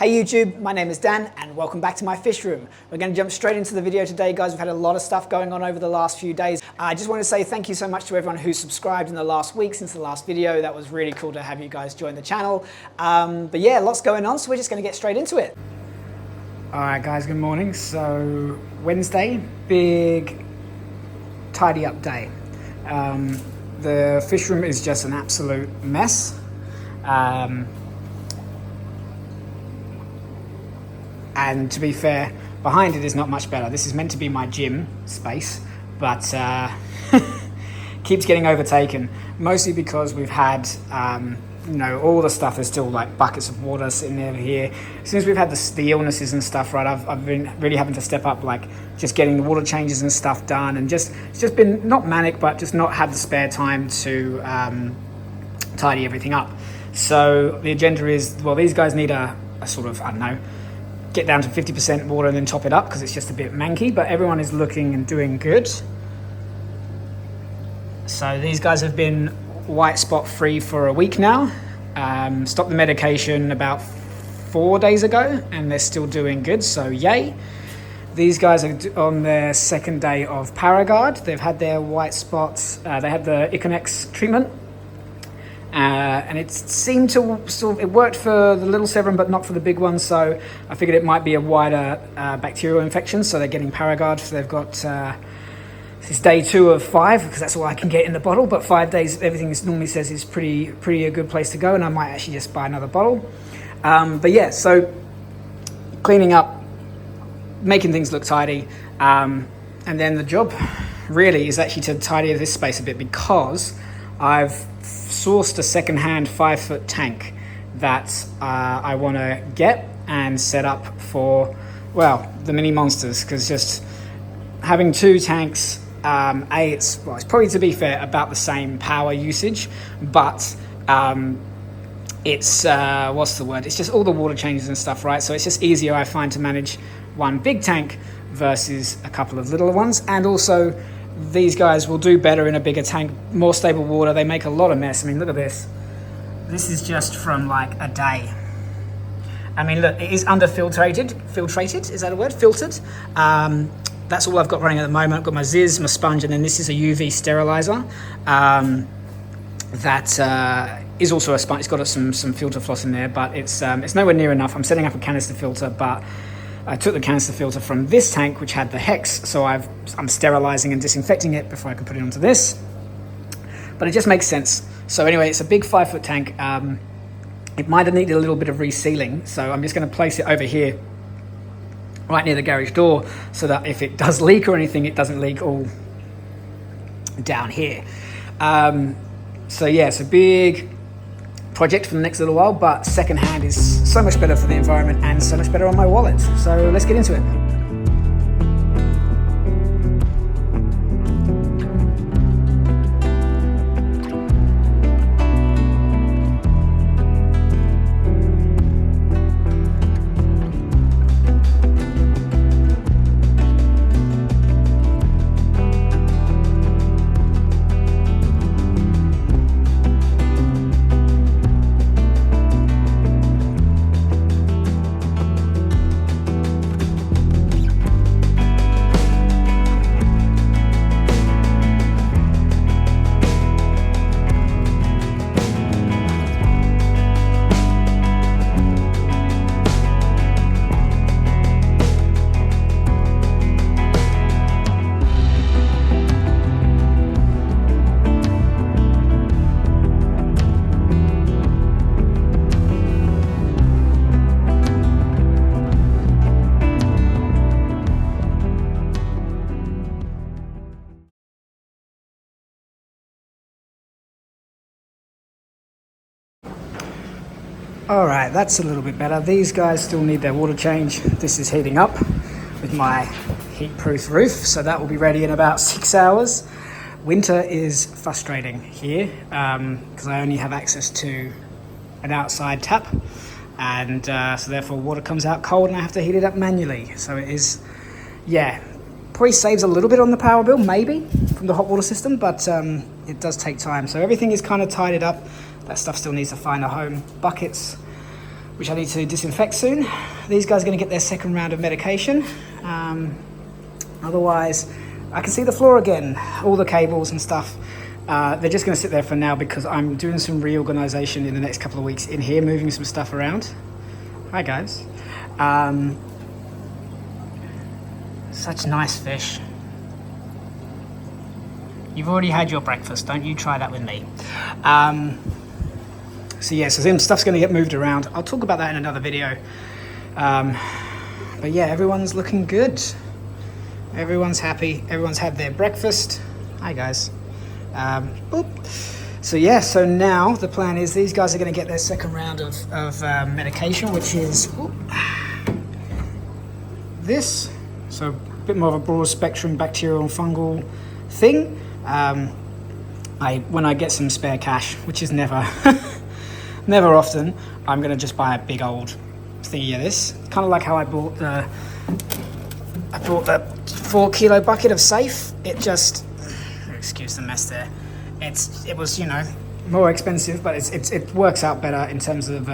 Hey YouTube, my name is Dan and welcome back to my fish room. We're going to jump straight into the video today, guys. We've had a lot of stuff going on over the last few days. I just want to say thank you so much to everyone who subscribed in the last week since the last video. That was really cool to have you guys join the channel. But yeah, lots going on, so we're just going to get straight into it. Alright guys, good morning. So Wednesday, big tidy up day. The fish room is just an absolute mess. And to be fair, behind it is not much better. This is meant to be my gym space, but keeps getting overtaken. Mostly because we've had, all the stuff. There's still like buckets of water sitting over here. Since we've had the illnesses and stuff, right, I've been really having to step up, like just getting the water changes and stuff done, and it's just been not manic, but just not had the spare time to tidy everything up. So the agenda is, well, these guys need a sort of, I don't know, get down to 50% water and then top it up because it's just a bit manky, but everyone is looking and doing good. So these guys have been white spot free for a week now. Stopped the medication about 4 days ago and they're still doing good, so yay. These guys are on their second day of Paragard. They've had their white spots. They had the Iconex treatment. And it seemed to it worked for the little Severin, but not for the big one. So I figured it might be a wider bacterial infection. So they're getting Paragard. So they've got this is day 2 of 5 because that's all I can get in the bottle. But 5 days, everything normally says is pretty a good place to go. And I might actually just buy another bottle. But yeah, so cleaning up, making things look tidy, and then the job really is actually to tidy this space a bit because I've sourced a second-hand 5-foot tank that I want to get and set up for, well, the mini monsters, because just having 2 tanks, it's probably, to be fair, about the same power usage, but it's what's the word? It's just all the water changes and stuff, right? So it's just easier, I find, to manage one big tank versus a couple of littler ones, and also these guys will do better in a bigger tank, more stable water. They make a lot of mess. I mean, look at this. This is just from like a day. I mean, look, it is filtrated, is that a word? Filtered. That's all I've got running at the moment. I've got my Ziz, my sponge, and then this is a UV sterilizer. That is also a sponge. It's got some filter floss in there, but it's nowhere near enough. I'm setting up a canister filter, but I took the canister filter from this tank, which had the hex, so I'm sterilizing and disinfecting it before I can put it onto this. But it just makes sense. So anyway, it's a big 5-foot tank. It might have needed a little bit of resealing, so I'm just going to place it over here, right near the garage door, so that if it does leak or anything, it doesn't leak all down here. So yeah, it's a big project for the next little while, but secondhand is so much better for the environment and so much better on my wallet. So let's get into it. All right, that's a little bit better. These guys still need their water change. This is heating up with my heat-proof roof, so that will be ready in about 6 hours. Winter is frustrating here because I only have access to an outside tap, and so therefore water comes out cold and I have to heat it up manually. So it is, yeah, probably saves a little bit on the power bill, maybe, from the hot water system, but it does take time. So everything is kind of tidied up. That stuff still needs to find a home. Buckets, which I need to disinfect soon. These guys are going to get their second round of medication. Otherwise, I can see the floor again, all the cables and stuff. They're just going to sit there for now because I'm doing some reorganization in the next couple of weeks in here, moving some stuff around. Hi guys. Such nice fish. You've already had your breakfast, don't you try that with me. So yeah, so some stuff's going to get moved around. I'll talk about that in another video. But yeah, everyone's looking good. Everyone's happy. Everyone's had their breakfast. Hi guys. So yeah, so now the plan is these guys are going to get their second round of medication, which is this. So a bit more of a broad spectrum bacterial and fungal thing. When I get some spare cash, which is never never often, I'm going to just buy a big old thingy of this. Kind of like how I bought the 4 kilo bucket of Safe. It just, excuse the mess there. It was, you know, more expensive, but it works out better in terms of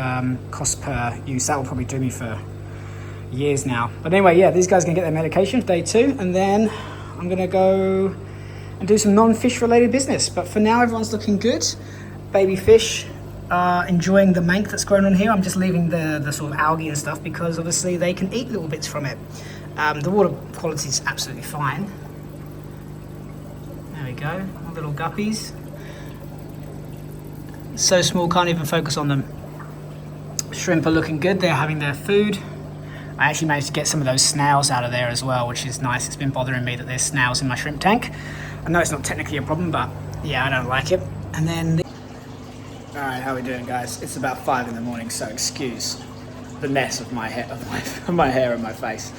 cost per use. That will probably do me for years now. But anyway, yeah, these guys are going to get their medication day 2, and then I'm going to go and do some non-fish related business. But for now, everyone's looking good. Baby fish are enjoying the mank that's grown on here. I'm just leaving the sort of algae and stuff because obviously they can eat little bits from it. The water quality is absolutely fine. There we go, our little guppies. So small, can't even focus on them. Shrimp are looking good, they're having their food. I actually managed to get some of those snails out of there as well, which is nice. It's been bothering me that there's snails in my shrimp tank. I know it's not technically a problem, but yeah, I don't like it. And then, all right, how are we doing, guys? It's about 5 in the morning, so excuse the mess of my hair, of my hair and my face.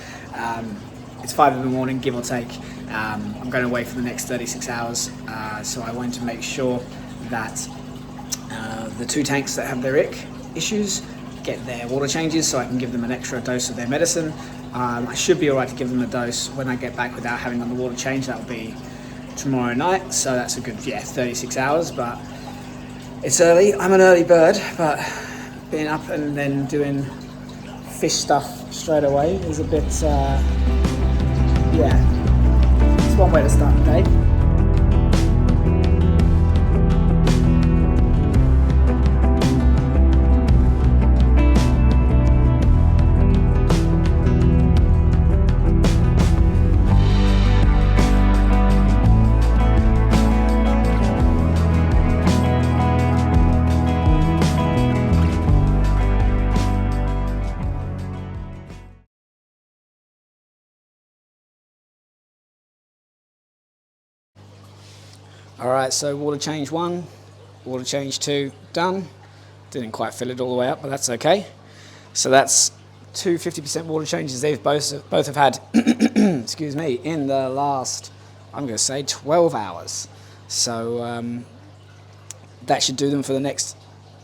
It's 5 in the morning, give or take. I'm going away for the next 36 hours, so I wanted to make sure that the 2 tanks that have their ick issues get their water changes so I can give them an extra dose of their medicine. I should be alright to give them a dose when I get back without having on the water change. That'll be tomorrow night, so that's a good 36 hours, but it's early. I'm an early bird, but being up and then doing fish stuff straight away is a bit it's one way to start the day. Alright, so water change 1, water change 2, done. Didn't quite fill it all the way up, but that's okay. So that's 2 50% water changes they've both have had, excuse me, in the last, I'm going to say 12 hours. So that should do them for the next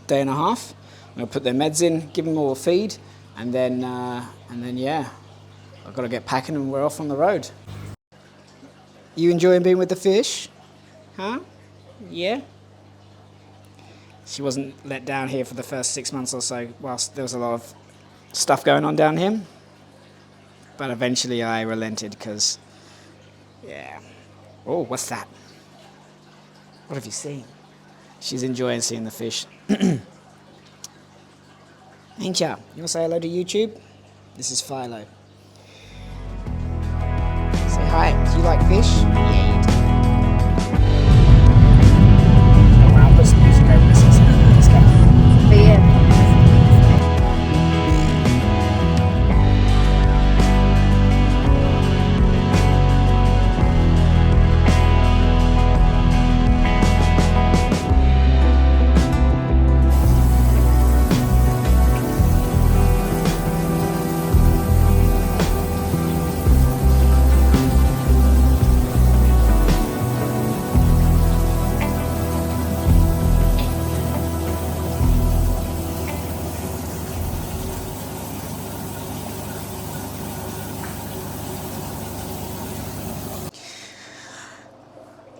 day and a half. I'm going to put their meds in, give them all a feed, and then yeah, I've got to get packing and we're off on the road. You enjoying being with the fish? Huh? Yeah? She wasn't let down here for the first 6 months or so whilst there was a lot of stuff going on down here. But eventually I relented because, yeah. Oh, what's that? What have you seen? She's enjoying seeing the fish. Ain't ya? You want to say hello to YouTube? This is Philo. Say hi. Do you like fish? Yeah, you do.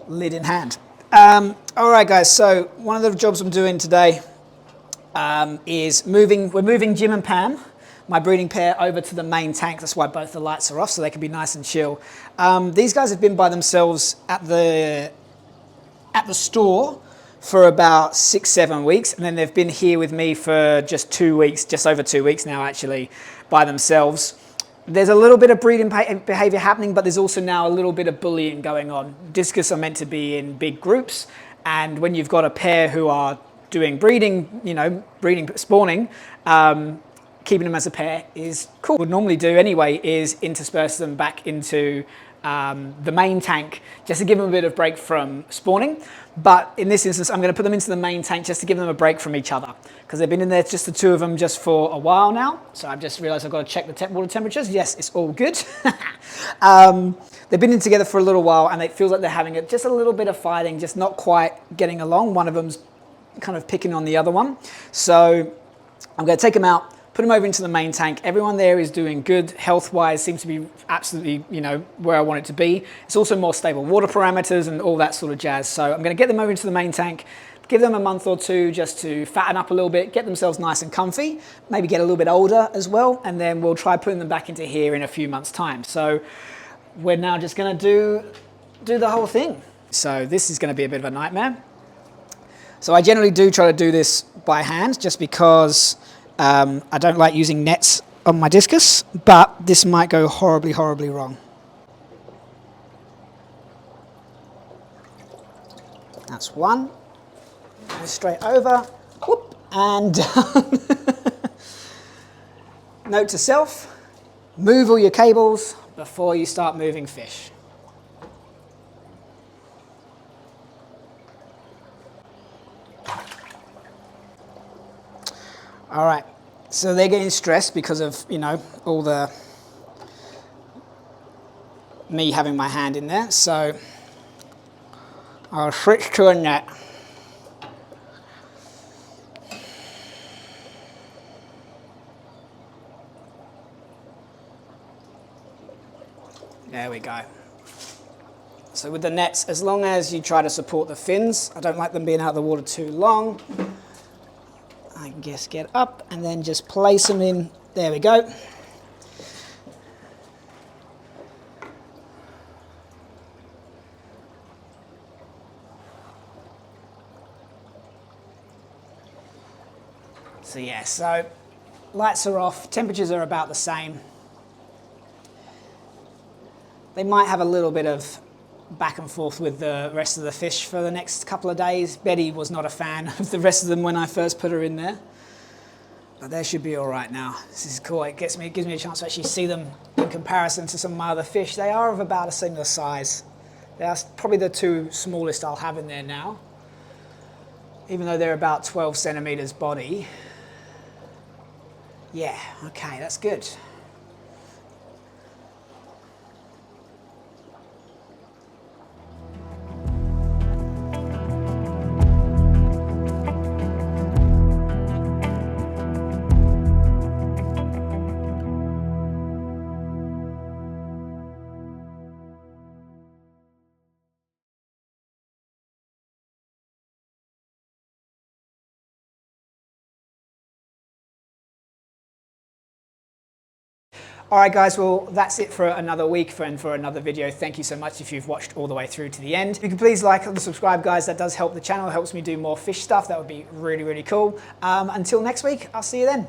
Lid in hand. All right, guys, so one of the jobs I'm doing today is we're moving Jim and Pam, my breeding pair, over to the main tank. That's why both the lights are off, so they can be nice and chill. These guys have been by themselves at the store for about 6-7 weeks, and then they've been here with me for just 2 weeks, just over 2 weeks now actually, by themselves. There's a little bit of breeding behavior happening, but there's also now a little bit of bullying going on. Discus are meant to be in big groups, and when you've got a pair who are doing breeding, spawning, keeping them as a pair is cool. What we'd normally do anyway is intersperse them back into the main tank just to give them a bit of break from spawning. But in this instance, I'm going to put them into the main tank just to give them a break from each other, because they've been in there, just the two of them, just for a while now. So I've just realized I've got to check the water temperatures. Yes, it's all good. They've been in together for a little while, and it feels like they're having just a little bit of fighting, just not quite getting along. One of them's kind of picking on the other one. So I'm going to take them out, put them over into the main tank. Everyone there is doing good health-wise, seems to be absolutely, where I want it to be. It's also more stable water parameters and all that sort of jazz. So I'm going to get them over into the main tank, give them a month or two just to fatten up a little bit, get themselves nice and comfy, maybe get a little bit older as well, and then we'll try putting them back into here in a few months' time. So we're now just going to do the whole thing. So this is going to be a bit of a nightmare. So I generally do try to do this by hand, just because I don't like using nets on my discus, but this might go horribly, horribly wrong. That's one. Go straight over, whoop, and done. Note to self, move all your cables before you start moving fish. All right, so they're getting stressed because of, all the me having my hand in there. So I'll switch to a net. There we go. So with the nets, as long as you try to support the fins, I don't like them being out of the water too long. I can just get up and then just place them in. There we go. So yeah, so lights are off, temperatures are about the same. They might have a little bit of back and forth with the rest of the fish for the next couple of days. Betty was not a fan of the rest of them when I first put her in there, but they should be all right now. This is cool. It gives me a chance to actually see them in comparison to some of my other fish. They are of about a similar size. They are probably the two smallest I'll have in there now, even though they're about 12 centimeters body. Yeah, okay, that's good. All right, guys, well, that's it for another week and for another video. Thank you so much if you've watched all the way through to the end. If you could please like and subscribe, guys, that does help the channel, helps me do more fish stuff. That would be really, really cool. Until next week, I'll see you then.